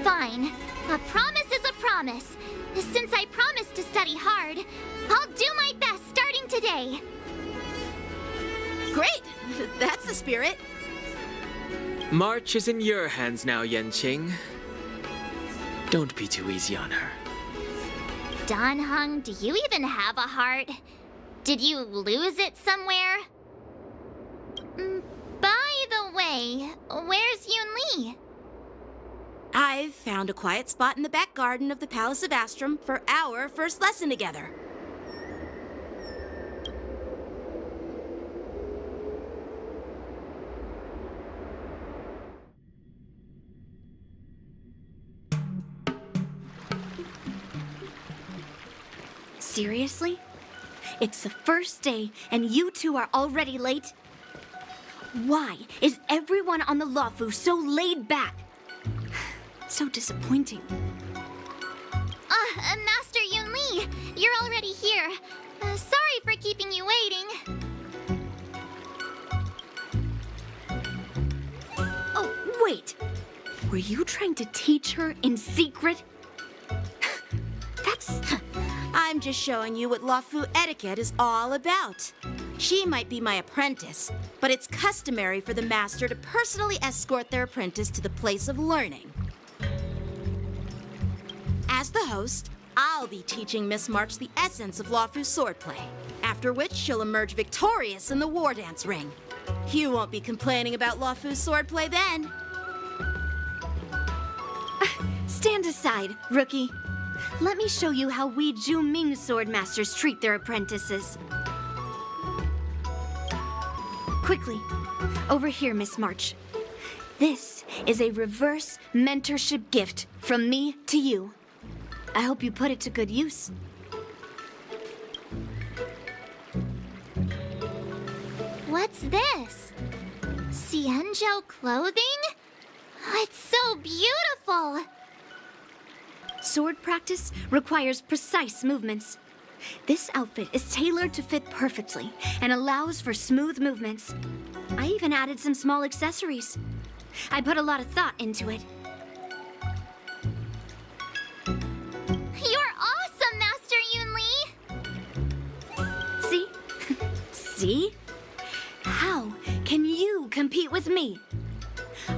Fine. A promise is a promise. Since I promised to study hard, I'll do my best starting today. Great! That's the spirit. March is in your hands now, Yanqing. Don't be too easy on her. Dan Heng, do you even have a heart? Did you lose it somewhere? By the way, where's Yun Li? I've found a quiet spot in the back garden of the Palace of Astrum for our first lesson together. Seriously? It's the first day and you two are already late? Why is everyone on the Luofu so laid back? So disappointing. Master Yun Li, you're already here. Sorry for keeping you waiting. Oh, wait. Were you trying to teach her in secret? That's... I'm just showing you what Luofu etiquette is all about. She might be my apprentice, but it's customary for the master to personally escort their apprentice to the place of learning. As the host, I'll be teaching Miss March the essence of Luofu swordplay, after which she'll emerge victorious in the war dance ring. You won't be complaining about Luofu swordplay then. Stand aside, rookie. Let me show you how we Zhu-Ming swordmasters treat their apprentices. Quickly, over here, Miss March. This is a reverse mentorship gift from me to you. I hope you put it to good use. What's this? Xianzhou clothing? It's so beautiful! Sword practice requires precise movements. This outfit is tailored to fit perfectly and allows for smooth movements. I even added some small accessories. I put a lot of thought into it. You're awesome, Master Yun Li! See? See? How can you compete with me?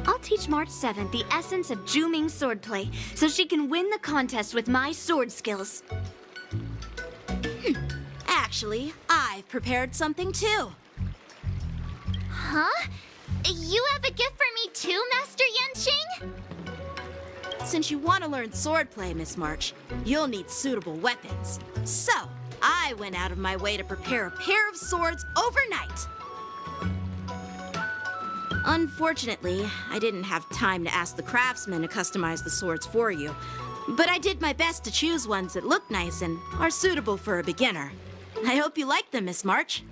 I'll teach March 7th the essence of Zhu-Ming swordplay so she can win the contest with my sword skills. Actually, I've prepared something too. Huh? You have a gift for me too, Master Yanqing? Since you want to learn swordplay, Miss March, you'll need suitable weapons. So, I went out of my way to prepare a pair of swords overnight. Unfortunately, I didn't have time to ask the craftsman to customize the swords for you, but I did my best to choose ones that look nice and are suitable for a beginner. I hope you like them, Miss March.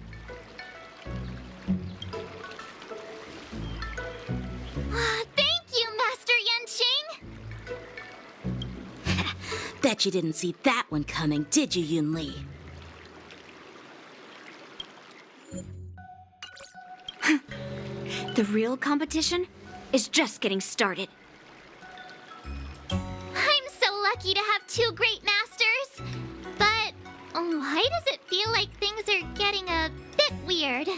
Thank you, Master Yanqing! Bet you didn't see that one coming, did you, Yun Li? The real competition is just getting started. I'm so lucky to have two great masters. But why does it feel like things are getting a bit weird?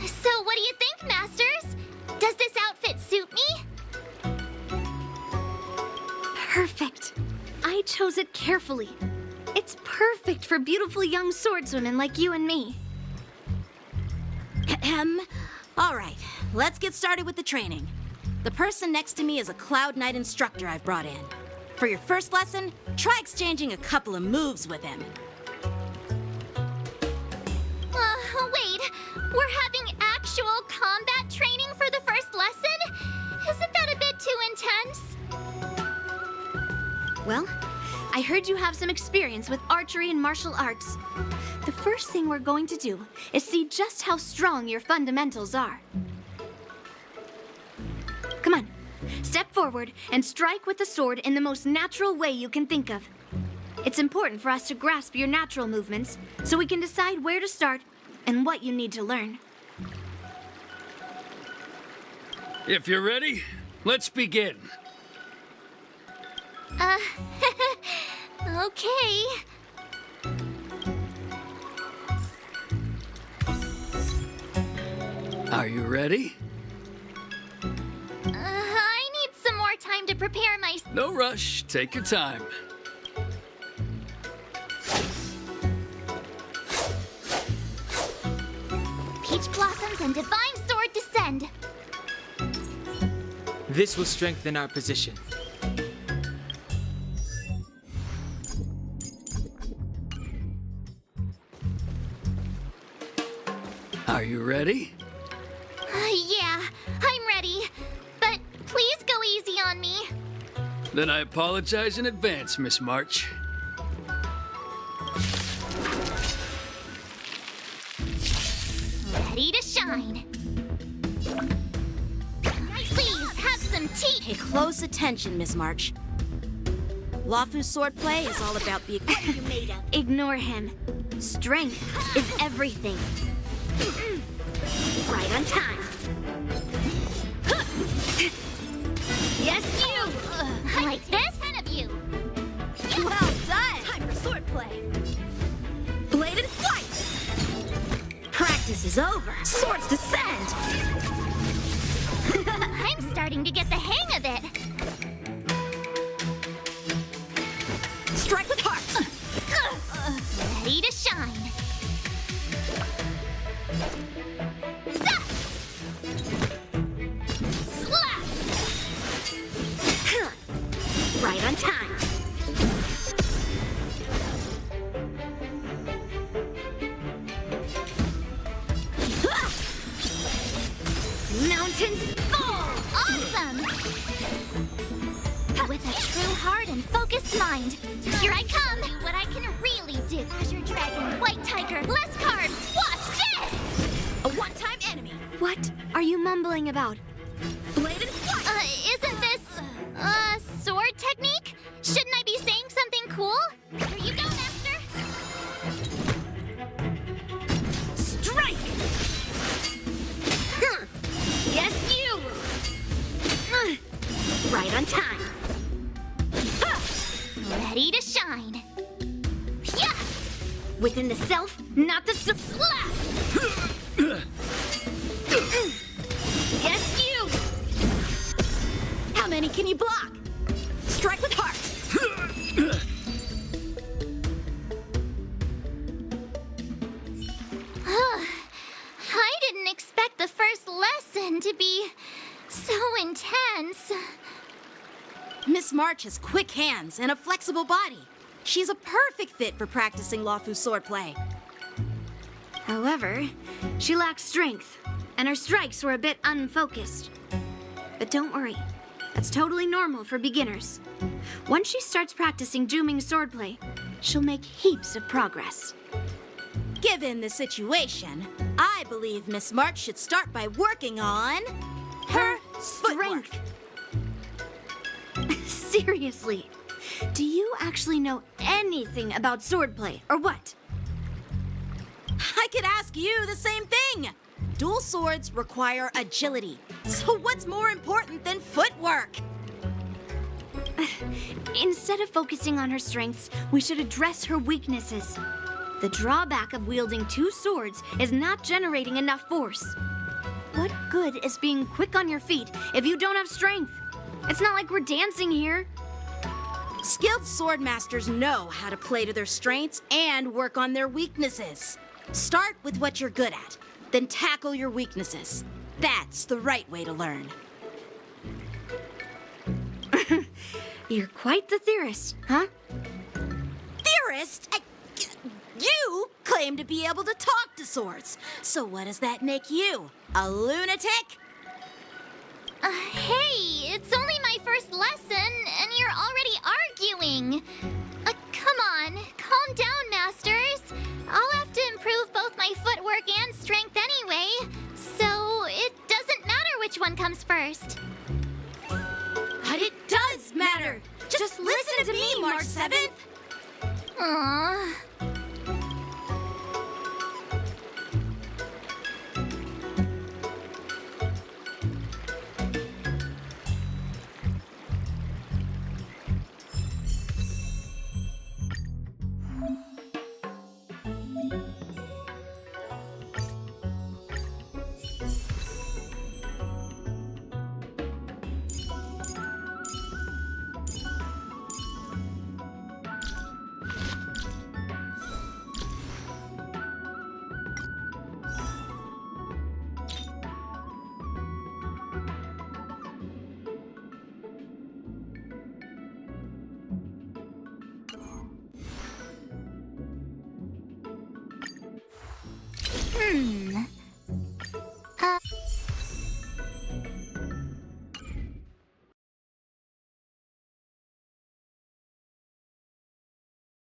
So what do you think, masters? Does this outfit suit me? carefully. It's perfect for beautiful young swordswomen like you and me. All right, let's get started with the training. The person next to me is a Cloud Knight instructor I've brought in. For your first lesson, try exchanging a couple of moves with him. Wait. We're having actual combat training for the first lesson? Isn't that a bit too intense? Well, I heard you have some experience with archery and martial arts. The first thing we're going to do is see just how strong your fundamentals are. Come on, step forward and strike with the sword in the most natural way you can think of. It's important for us to grasp your natural movements so we can decide where to start and what you need to learn. If you're ready, let's begin. Okay. Are you ready? I need some more time to prepare my... No rush. Take your time. Peach Blossoms and Divine Sword descend. This will strengthen our position. Are you ready? Yeah, I'm ready. But please go easy on me. Then I apologize in advance, Miss March. Ready to shine. Please have some tea. Pay close attention, Miss March. Lafu swordplay is all about the equipment you're made of. Ignore him. Strength is everything. Right on time. Yes, you! Like this? 10 of you. Well done! Time for swordplay. Bladed flight! Practice is over. Swords descend! I'm starting to get the hang of it. Strike with heart! Ready to shine. Zap! Slap! Right on time. Mountains fall! Awesome! With a true heart and focused mind, here I come! Do what I can really do. Azure Dragon, White Tiger, less carbs! Watch this! A one-time enemy. What are you mumbling about? Bladed flight! Isn't this, sword technique? Shouldn't I be saying something cool? Here you go, Master! Strike! Yes, you! Right on time. Ready to shine. Yeah! Within the self, not the Slap! Yes, you! How many can you block? Strike with heart. I didn't expect the first lesson to be so intense. Miss March has quick hands and a flexible body. She's a perfect fit for practicing Lafu swordplay. However, she lacks strength, and her strikes were a bit unfocused. But don't worry, that's totally normal for beginners. Once she starts practicing Juming swordplay, she'll make heaps of progress. Given the situation, I believe Miss March should start by working on her Strength! Seriously, do you actually know anything about swordplay, or what? I could ask you the same thing. Dual swords require agility. So what's more important than footwork? Instead of focusing on her strengths, we should address her weaknesses. The drawback of wielding two swords is not generating enough force. What good is being quick on your feet if you don't have strength? It's not like we're dancing here. Skilled swordmasters know how to play to their strengths and work on their weaknesses. Start with what you're good at, then tackle your weaknesses. That's the right way to learn. You're quite the theorist, huh? Theorist? You claim to be able to talk to swords. So what does that make you? A lunatic? Hey, it's only my first lesson, and you're already arguing. Come on, calm down, Masters. I'll have to improve both my footwork and strength anyway, so it doesn't matter which one comes first. But it does matter. Just listen to me, March 7th. Aww.